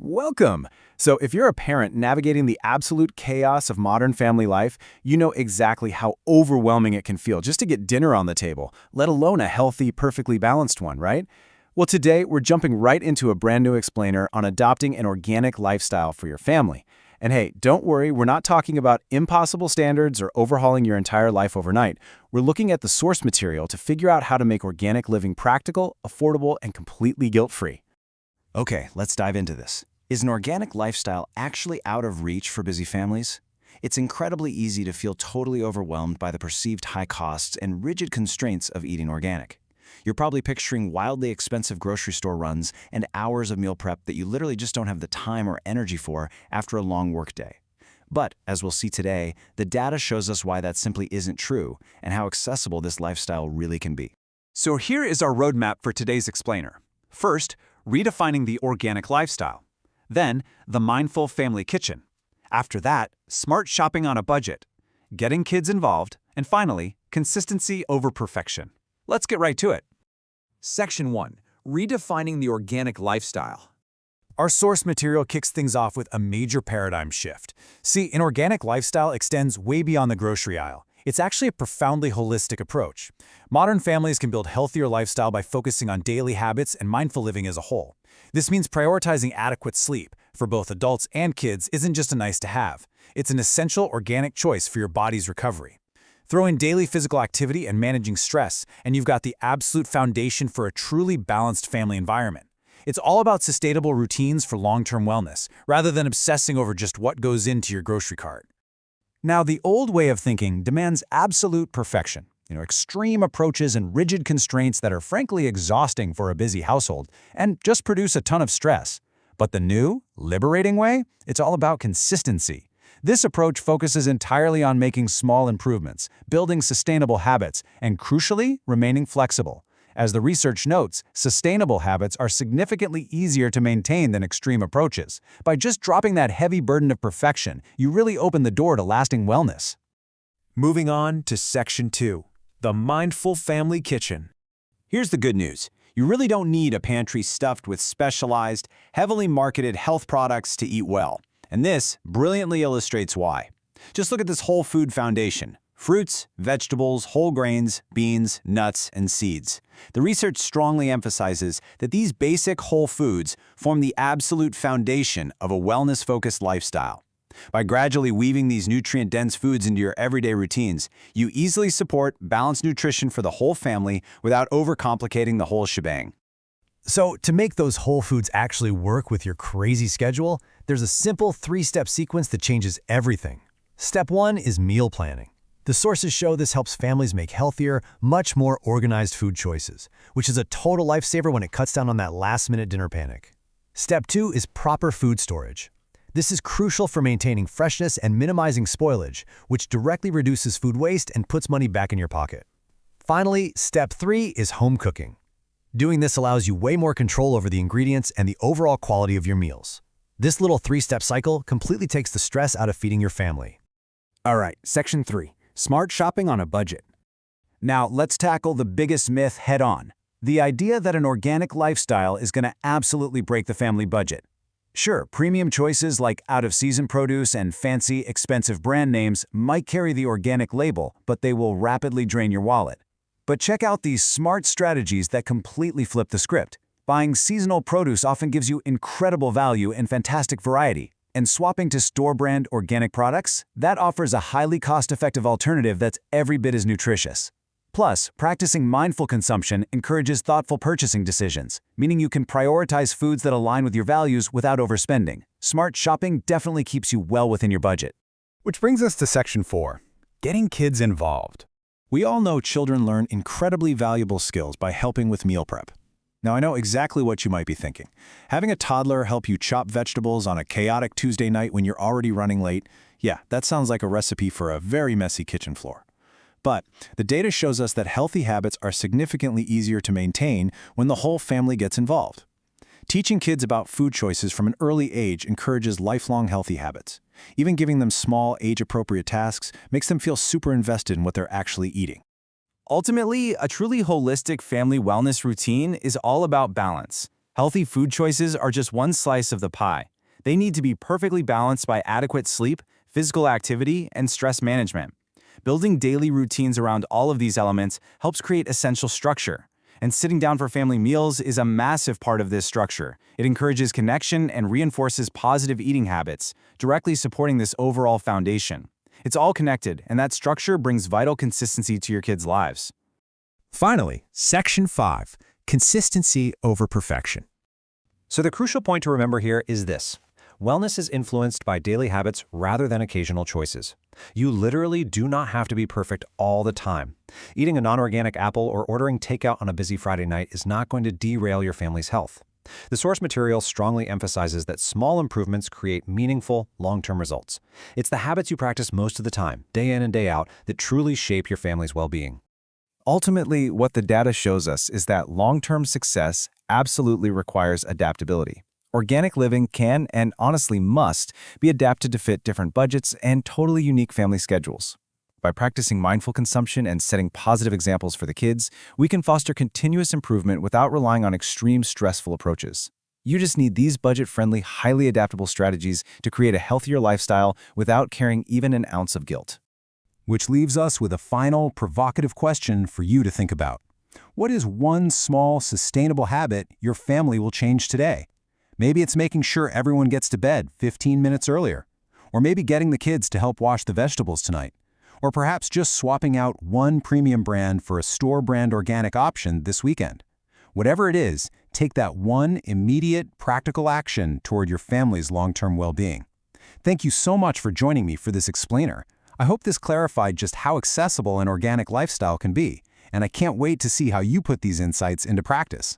Welcome! So, if you're a parent navigating the absolute chaos of modern family life, you know exactly how overwhelming it can feel just to get dinner on the table, let alone a healthy, perfectly balanced one, right? Well, today we're jumping right into a brand new explainer on adopting an organic lifestyle for your family. And hey, don't worry, we're not talking about impossible standards or overhauling your entire life overnight. We're looking at the source material to figure out how to make organic living practical, affordable, and completely guilt-free. Okay, let's dive into this. Is an organic lifestyle actually out of reach for busy families? It's incredibly easy to feel totally overwhelmed by the perceived high costs and rigid constraints of eating organic. You're probably picturing wildly expensive grocery store runs and hours of meal prep that you literally just don't have the time or energy for after a long workday. But, as we'll see today, the data shows us why that simply isn't true and how accessible this lifestyle really can be. So here is our roadmap for today's explainer. First, redefining the organic lifestyle. Then, the mindful family kitchen. After that, smart shopping on a budget, getting kids involved, and finally, consistency over perfection. Let's get right to it. Section 1. Redefining the organic lifestyle. Our source material kicks things off with a major paradigm shift. See, an organic lifestyle extends way beyond the grocery aisle. It's actually a profoundly holistic approach. Modern families can build healthier lifestyle by focusing on daily habits and mindful living as a whole. This means prioritizing adequate sleep for both adults and kids isn't just a nice-to-have. It's an essential organic choice for your body's recovery. Throw in daily physical activity and managing stress, and you've got the absolute foundation for a truly balanced family environment. It's all about sustainable routines for long-term wellness, rather than obsessing over just what goes into your grocery cart. Now, the old way of thinking demands absolute perfection, extreme approaches and rigid constraints that are frankly exhausting for a busy household and just produce a ton of stress. But the new, liberating way, it's all about consistency. This approach focuses entirely on making small improvements, building sustainable habits, and crucially, remaining flexible. As the research notes, sustainable habits are significantly easier to maintain than extreme approaches. By just dropping that heavy burden of perfection, you really open the door to lasting wellness. Moving on to Section 2, the Mindful Family Kitchen. Here's the good news. You really don't need a pantry stuffed with specialized, heavily marketed health products to eat well. And this brilliantly illustrates why. Just look at this whole food foundation. Fruits, vegetables, whole grains, beans, nuts, and seeds. The research strongly emphasizes that these basic whole foods form the absolute foundation of a wellness-focused lifestyle. By gradually weaving these nutrient-dense foods into your everyday routines, you easily support balanced nutrition for the whole family without overcomplicating the whole shebang. So, to make those whole foods actually work with your crazy schedule, there's a simple three-step sequence that changes everything. Step 1 is meal planning. The sources show this helps families make healthier, much more organized food choices, which is a total lifesaver when it cuts down on that last-minute dinner panic. Step 2 is proper food storage. This is crucial for maintaining freshness and minimizing spoilage, which directly reduces food waste and puts money back in your pocket. Finally, Step 3 is home cooking. Doing this allows you way more control over the ingredients and the overall quality of your meals. This little three-step cycle completely takes the stress out of feeding your family. All right, Section 3. Smart shopping on a budget. Now, let's tackle the biggest myth head-on. The idea that an organic lifestyle is going to absolutely break the family budget. Sure, premium choices like out-of-season produce and fancy, expensive brand names might carry the organic label, but they will rapidly drain your wallet. But check out these smart strategies that completely flip the script. Buying seasonal produce often gives you incredible value and fantastic variety. And swapping to store-brand organic products, that offers a highly cost-effective alternative that's every bit as nutritious. Plus, practicing mindful consumption encourages thoughtful purchasing decisions, meaning you can prioritize foods that align with your values without overspending. Smart shopping definitely keeps you well within your budget. Which brings us to Section 4, getting kids involved. We all know children learn incredibly valuable skills by helping with meal prep. Now, I know exactly what you might be thinking. Having a toddler help you chop vegetables on a chaotic Tuesday night when you're already running late, yeah, that sounds like a recipe for a very messy kitchen floor. But the data shows us that healthy habits are significantly easier to maintain when the whole family gets involved. Teaching kids about food choices from an early age encourages lifelong healthy habits. Even giving them small, age-appropriate tasks makes them feel super invested in what they're actually eating. Ultimately, a truly holistic family wellness routine is all about balance. Healthy food choices are just one slice of the pie. They need to be perfectly balanced by adequate sleep, physical activity, and stress management. Building daily routines around all of these elements helps create essential structure. And sitting down for family meals is a massive part of this structure. It encourages connection and reinforces positive eating habits, directly supporting this overall foundation. It's all connected, and that structure brings vital consistency to your kids' lives. Finally, Section 5, Consistency over Perfection. So the crucial point to remember here is this. Wellness is influenced by daily habits rather than occasional choices. You literally do not have to be perfect all the time. Eating a non-organic apple or ordering takeout on a busy Friday night is not going to derail your family's health. The source material strongly emphasizes that small improvements create meaningful, long-term results. It's the habits you practice most of the time, day in and day out, that truly shape your family's well-being. Ultimately, what the data shows us is that long-term success absolutely requires adaptability. Organic living can, and honestly must, be adapted to fit different budgets and totally unique family schedules. By practicing mindful consumption and setting positive examples for the kids, we can foster continuous improvement without relying on extreme stressful approaches. You just need these budget-friendly, highly adaptable strategies to create a healthier lifestyle without carrying even an ounce of guilt. Which leaves us with a final, provocative question for you to think about. What is one small, sustainable habit your family will change today? Maybe it's making sure everyone gets to bed 15 minutes earlier. Or maybe getting the kids to help wash the vegetables tonight. Or perhaps just swapping out one premium brand for a store-brand organic option this weekend. Whatever it is, take that one immediate, practical action toward your family's long-term well-being. Thank you so much for joining me for this explainer. I hope this clarified just how accessible an organic lifestyle can be, and I can't wait to see how you put these insights into practice.